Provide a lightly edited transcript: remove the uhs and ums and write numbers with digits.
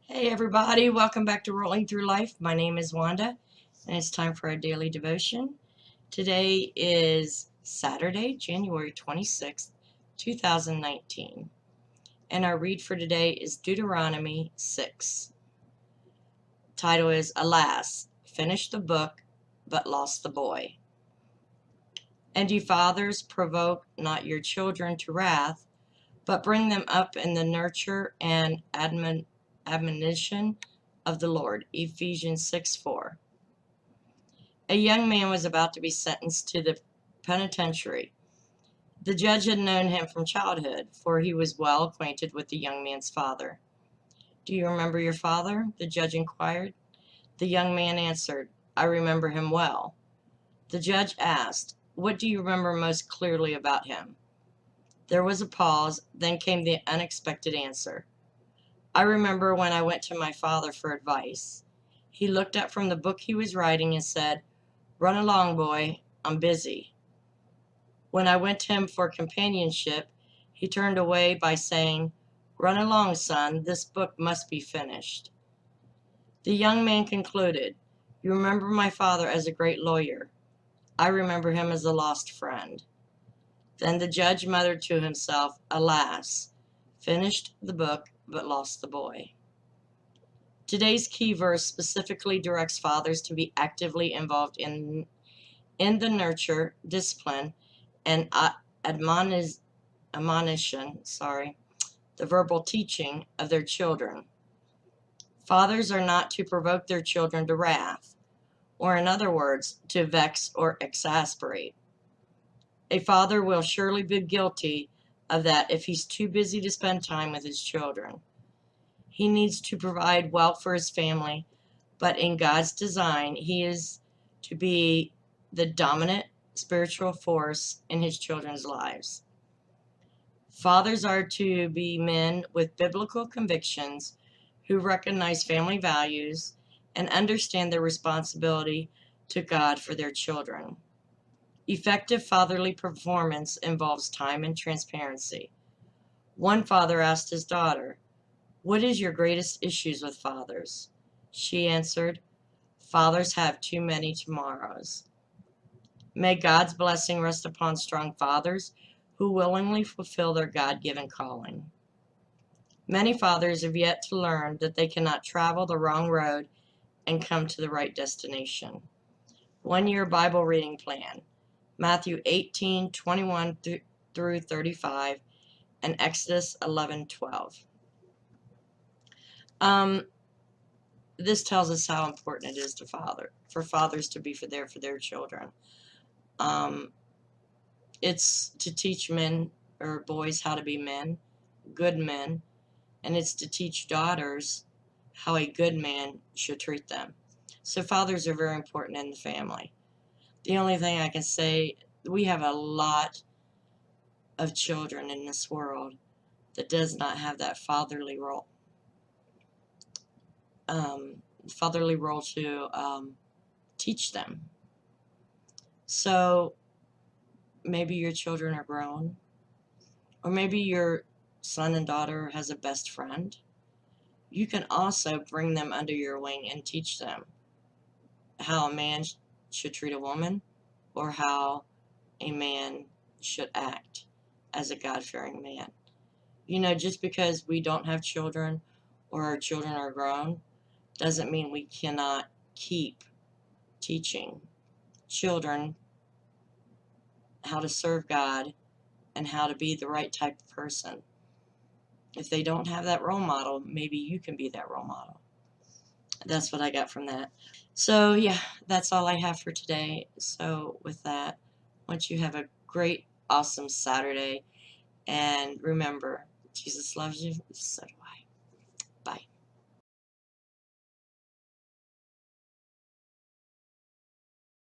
Hey everybody, welcome back to Rolling Through Life. My name is Wanda, and it's time for our daily devotion. Today is Saturday, January 26th, 2019, and our read for today is Deuteronomy 6. Title is Alas, Finished the Book, but Lost the Boy. And ye fathers, provoke not your children to wrath, but bring them up in the nurture and admonition of the Lord. Ephesians 6:4. A young man was about to be sentenced to the penitentiary. The judge had known him from childhood, for he was well acquainted with the young man's father. Do you remember your father? The judge inquired. The young man answered, I remember him well. The judge asked, What do you remember most clearly about him? There was a pause, then came the unexpected answer. I remember when I went to my father for advice. He looked up from the book he was writing and said, Run along, boy, I'm busy. When I went to him for companionship, he turned away by saying, Run along, son, this book must be finished. The young man concluded, You remember my father as a great lawyer. I remember him as a lost friend. Then the judge muttered to himself, Alas, finished the book, but lost the boy. Today's key verse specifically directs fathers to be actively involved in the nurture, discipline, and admonition, the verbal teaching of their children. Fathers are not to provoke their children to wrath, or in other words, to vex or exasperate. A father will surely be guilty of that if he's too busy to spend time with his children. He needs to provide well for his family, but in God's design, he is to be the dominant spiritual force in his children's lives. Fathers are to be men with biblical convictions who recognize family values and understand their responsibility to God for their children. Effective fatherly performance involves time and transparency. One father asked his daughter, What is your greatest issues with fathers? She answered, Fathers have too many tomorrows. May God's blessing rest upon strong fathers who willingly fulfill their God-given calling. Many fathers have yet to learn that they cannot travel the wrong road and come to the right destination. 1-year Bible reading plan, Matthew 18:21 through 35, and Exodus 11:12. This tells us how important it is for fathers to be there for their children. It's to teach men or boys how to be men, good men, and it's to teach daughters how a good man should treat them. So fathers are very important in the family. The only thing I can say, we have a lot of children in this world that does not have that fatherly role. To teach them. So maybe your children are grown, or maybe your son and daughter has a best friend. You can also bring them under your wing and teach them how a man should treat a woman, or how a man should act as a God-fearing man. Just because we don't have children or our children are grown doesn't mean we cannot keep teaching children how to serve God and how to be the right type of person. If they don't have that role model, maybe you can be that role model. That's what I got from that. So, yeah, that's all I have for today. So, with that, I want you to have a great, awesome Saturday. And remember, Jesus loves you, so do I.